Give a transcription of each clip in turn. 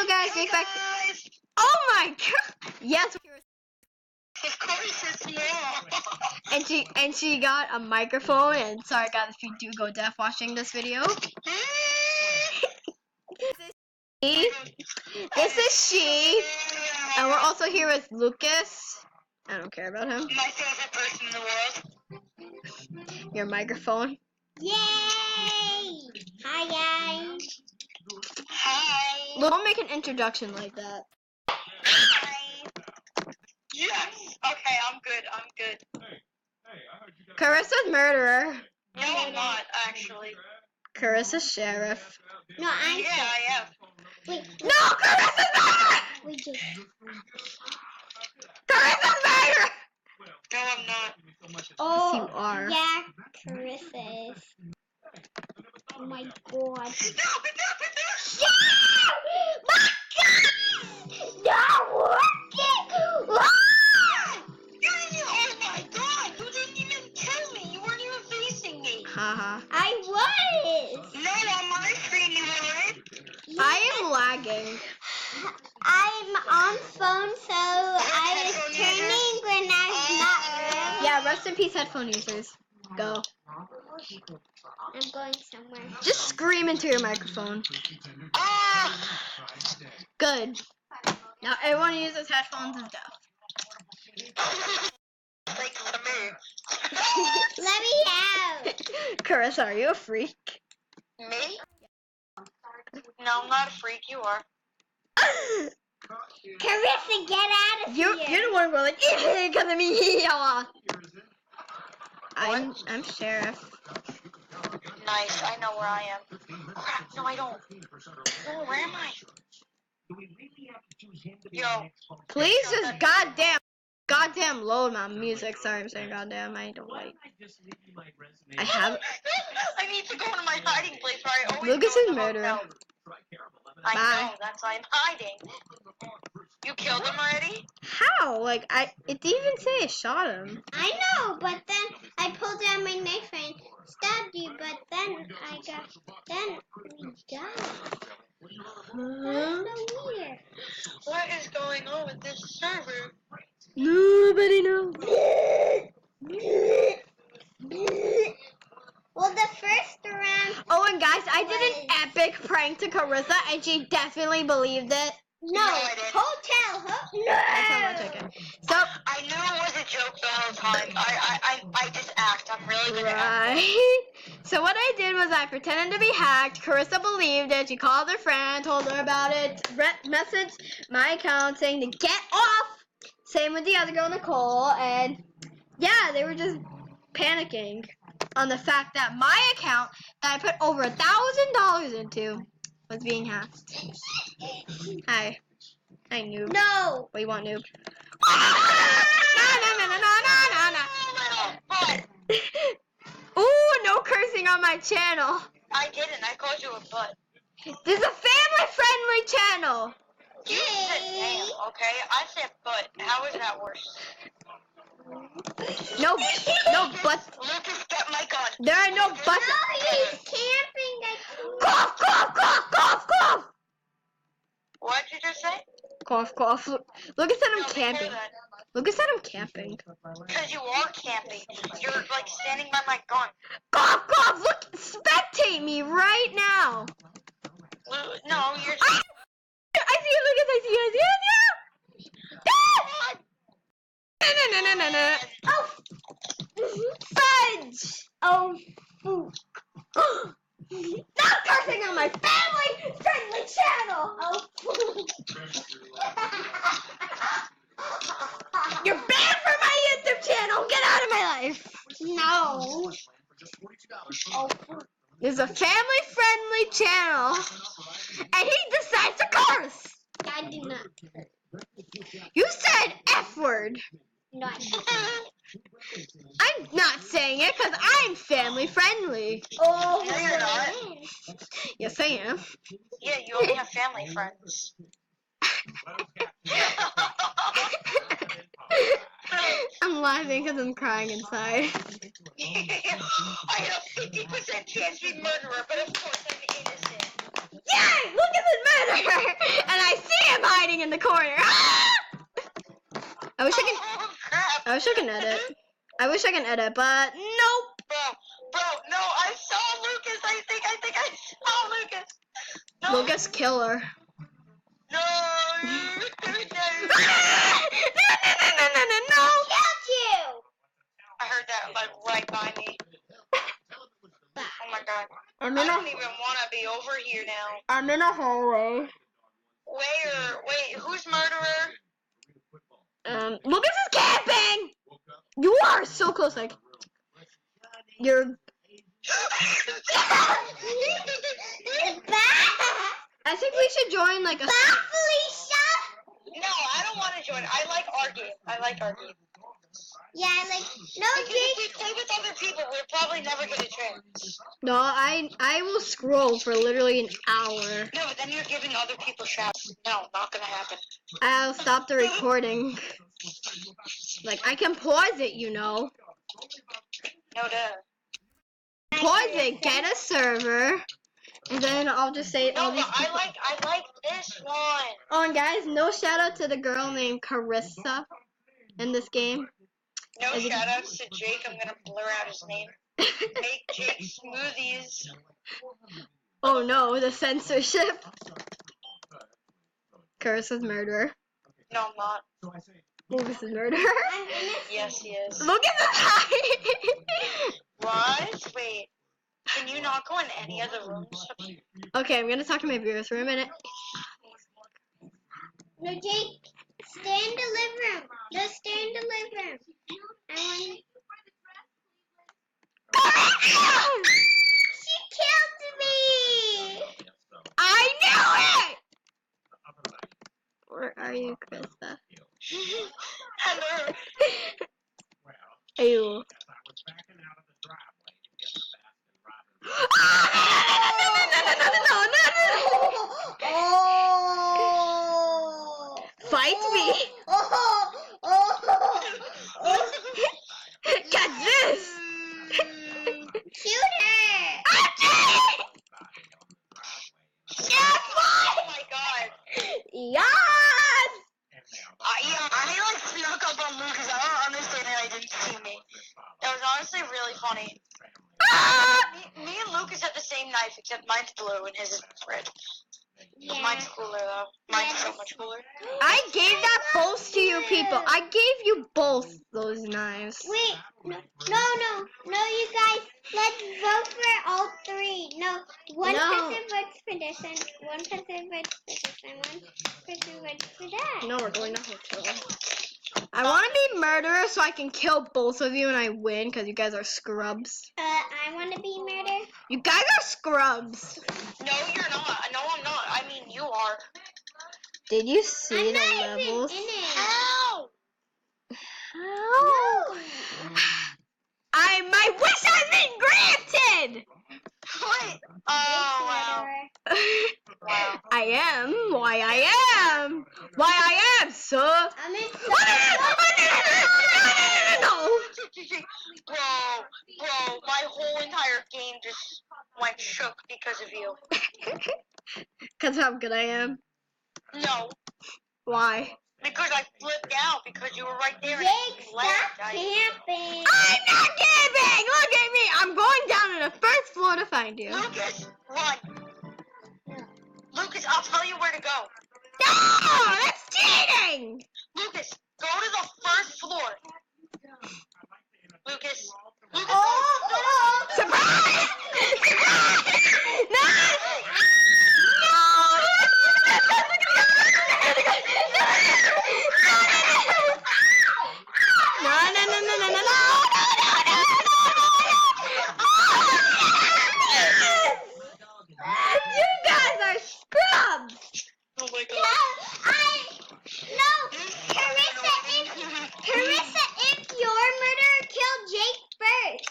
Hello guys, Hey expect. guys! Oh my god! Yes. Of course it's small. And she got a microphone. And sorry guys if you do go deaf watching this video. This is she. And we're also here with Lucas. I don't care about him. My favorite person in the world. Your microphone. Yay! Hi guys. Hi. Look, don't make an introduction like that. Hi. Yes. Okay, I'm good. Carissa's murderer. No, I'm not actually. Carissa's sheriff. No, I'm. Yeah, I am. Wait, No, Carissa's murderer! wait, just. Carissa's murderer! No, I'm not. Oh, you are. Yeah, Carissa is. Oh my god. No. My god! Not working! You didn't even, oh my god! You didn't even kill me! You weren't even facing me! Haha. I was! No, on my screen you weren't! I am lagging. I'm on phone, so I was turning when I was not really. Yeah, rest in peace, headphone users. Go. I'm going somewhere. Just scream into your microphone. Ah! Good. Now everyone who uses headphones is deaf. Like to me. Let me out! Carissa, are you a freak? Me? No, I'm not a freak, you are. Carissa, get out of You're here! the one who like, because of me. I'm sheriff. Nice, I know where I am. Crap, no I don't. Oh, where am I? Yo. Please just goddamn load my music. Sorry, I'm saying goddamn. I don't like. I have. I need to go into my hiding place where I always Lucas go is in the murderer. hotel. I Bye. know, that's why I'm hiding. You killed him already? How? Like it didn't even say I shot him. I know, but then I pulled out my knife and stabbed you, but then then we died. That's so weird. What is going on with this server? Nobody knows. Well, the first round. Oh, and guys, I did an epic prank to Carissa, and she definitely believed it. No, I didn't. hotel. That's how much I can. So, I knew it was a joke the whole time. I just act. I'm really good at acting. right. So what I did was I pretended to be hacked. Carissa believed it. She called her friend, told her about it, messaged my account saying to get off. Same with the other girl, Nicole, and yeah, they were just panicking on the fact that my account that I put over $1,000 into was being hacked. Hi. Hi, noob. No. What do you want, noob? Ooh, no cursing on my channel. I didn't. I called you a butt. This is a family-friendly channel. You said damn, okay? I said butt. How is that worse? No butts. Lucas, get my gun. There are no butts. No, he's camping. Cough, cough, cough, cough, cough. What did you just say? Cough, cough. Look at that I'm camping. That. Look at that I'm camping. Because you are camping. You're like standing by my gun. Cough, cough. Look, spectate me right now. No, you're. I see you, Lucas. I see you. I see you. I see you. Ah! No. Oh, Fudge. oh, food. Not cursing on my family-friendly channel. Oh, food. You're banned from my YouTube channel. Get out of my life. No. Oh, food. This is a family-friendly channel, and he decides to curse. I did not. You said F word. No, I didn't. I'm not saying it because I'm family-friendly. Oh, No, you're not. Yes, I am. Yeah, you only have family friends. I'm laughing because I'm crying inside. I have 50% chance to be murderer, but of course I'm innocent. Yay! Look at this murderer! And I in the corner. I wish I could. Oh, crap. I wish I can edit. I wish I can edit, but nope. Bro, no, I saw Lucas. I think I saw Lucas. No. Lucas Killer. No. No. Killed you. I heard that like right by me. Oh my god. I'm I in don't a. even want to be over here now. I'm in a hallway. Wait, who's murderer? Lucas is camping. You are so close, like you're. I think we should join like a. Felicia. No, I don't want to join. I like our game. Yeah, I like. No, Because if we play with other people, we're probably never gonna train. No, I will scroll for literally an hour. No, but then you're giving other people shouts. No, not gonna happen. I'll stop the recording. Like I can pause it, you know. No duh. Pause it, get a server, and then I'll just say all No, these. but I like this one. Oh, and guys, no shout out to the girl named Carissa in this game. No shoutouts to Jake. I'm gonna blur out his name. Make Jake smoothies. Oh no, the censorship. Carissa's murderer. No, I'm not. Lucas is murderer. I'm innocent. Yes, he is. Lucas is hiding. What? Wait. Can you not go in any other rooms? Okay, I'm gonna talk to my viewers for a minute. No, Jake, stay in the living room. No, stay in the living room. I want. She killed me. I knew it! Where are you, Krista? Hello. Ew. Oh. Fight me! Catch this! Shoot her. Oh my god. Yes! I like snuck up on Lucas. I don't understand how he didn't see me. That was honestly really funny. Me and Lucas have the same knife, except mine's blue and his is red. Yeah. Mine's cooler though. Mine's so much cooler. I gave that both to you people. I gave you both those knives. Wait, no, you guys, let's vote for all three. No, one person votes for this, and one person votes for this, and one person votes for that. No, we're going to hotel. I want to be murderer so I can kill both of you and I win because you guys are scrubs. I want to be murder. You guys are scrubs. No, you're not. No, I'm not. I mean, you are. Did you see I'm the not levels? even in it. How? Oh. My wish has been granted. Wait. Oh, wow. Wow. I am. Why I am. Why I am, sir. I'm in No. Bro, my whole entire game just went shook because of you. Because how good I am. No, Why? because I flipped out because you were right there. Jake, and stop camping. I'm not camping. Look at me. I'm going down to the first floor to find you. Lucas, run. Lucas, I'll tell you where to go. No, that's cheating. Lucas, go to the first floor. Lucas. Surprise! No! You guys are scrubs! Oh my god. Carissa, if your murderer killed Jake first,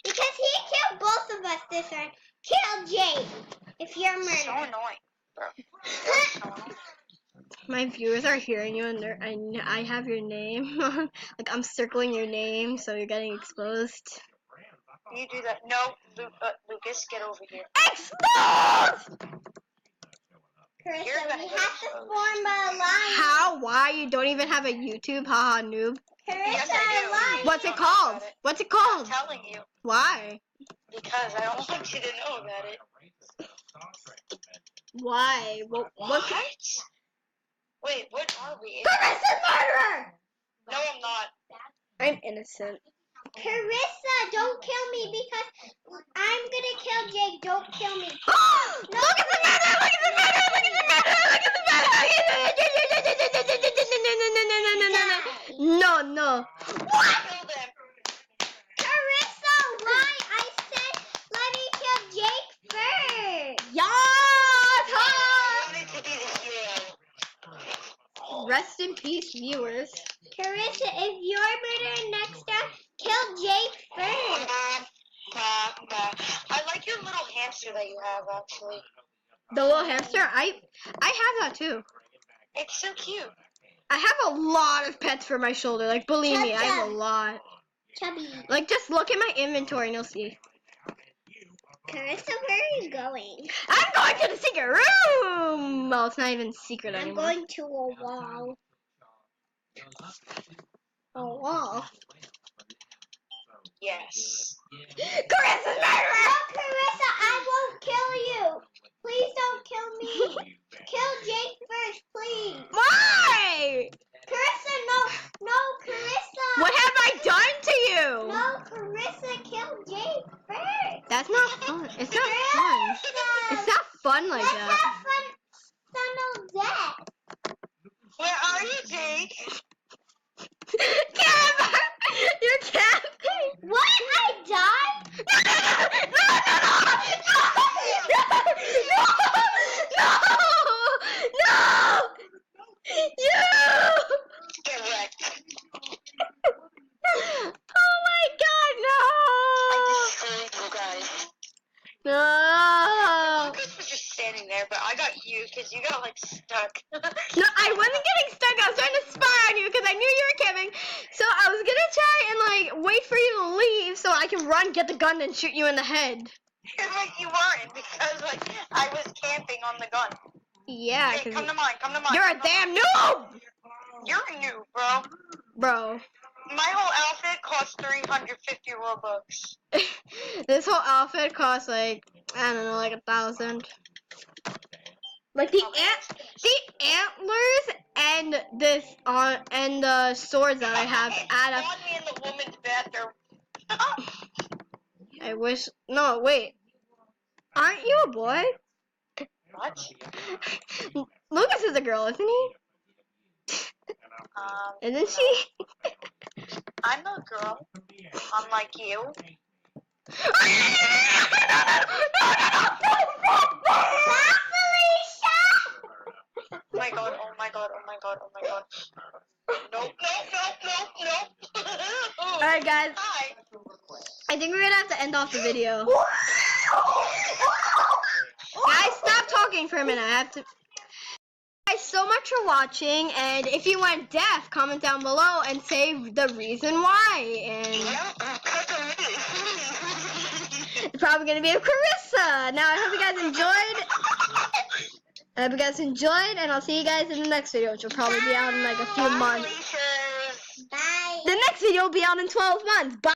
because he killed both of us this round, kill Jake if you're So murderer. annoying, bro. My viewers are hearing you and I have your name. Like I'm circling your name so you're getting exposed. You do that. No, Lucas, get over here. Exposed! Carissa, we have to form a line. How? Why? You don't even have a YouTube? Haha, noob. Carissa, Yes, I do. line. What's it Don't know called? about it. What's it I'm called? telling you. Why? Because I don't want you to know about it. Why? What? Wait, what are we? Carissa murderer! No, I'm not. I'm innocent. Carissa, don't kill me because I'm gonna kill Jake. Don't kill me. Look at the murder! Look at the murder! Look at the murder! Look at the murder! No, no. What? Kill them. Carissa, why? I said let me kill Jake first. Yes! I wanted to be the hero. Rest in peace, viewers. Carissa, if you're murdering next time, kill Jake first. I like your little hamster that you have, actually. The little hamster? I have that too. It's so cute. I have a lot of pets for my shoulder. Like, believe me, I have a lot. Chubby. Like, just look at my inventory and you'll see. Carissa, where are you going? I'm going to the secret room! Well, it's not even secret I'm anymore. going to a wall. A wall? Yes. Carissa's murderer! No, Carissa, I won't kill you. Please don't kill me. Kill Jake first, please. Why? Carissa, no, Carissa. What have I done to you? No, Carissa, kill Jake first. That's not fun. It's not fun. It's not fun like Let's that. have fun on death. Where are you, Jake? Camper! You're camping! What? I died? No! You! Get wrecked. Oh my god, I no! destroyed you guys. No! Lucas was just standing there, but I got you because you got like stuck. No, I wasn't getting stuck. I was trying to spy on you because I knew you were camping. So I was gonna try and like wait for you to leave so I can run, get the gun, and shoot you in the head. Like you weren't because like I was camping on the gun. Yeah, Hey, because come to mine. Come to mine. you're a damn noob, You're a noob, bro. bro. My whole outfit cost 350 Robux. This whole outfit costs like I don't know, like 1,000. Like the antlers and this and the swords that I have add up. Spawn me in the woman's bathroom. I wish. No, wait. Aren't you a boy? What? Lucas is a girl, isn't he? Isn't she? I'm a girl. Unlike you. Oh my god, oh my god, oh my god, oh my god. Nope. Alright, guys. Hi. I think we're gonna have to end off the video. Guys, stop talking for a minute. I have to. Guys, so much for watching, and if you went deaf, comment down below and say the reason why. And it's probably gonna be a Carissa. Now, I hope you guys enjoyed. And I'll see you guys in the next video, which will probably be out in like a few months. Bye. The next video will be out in 12 months. Bye.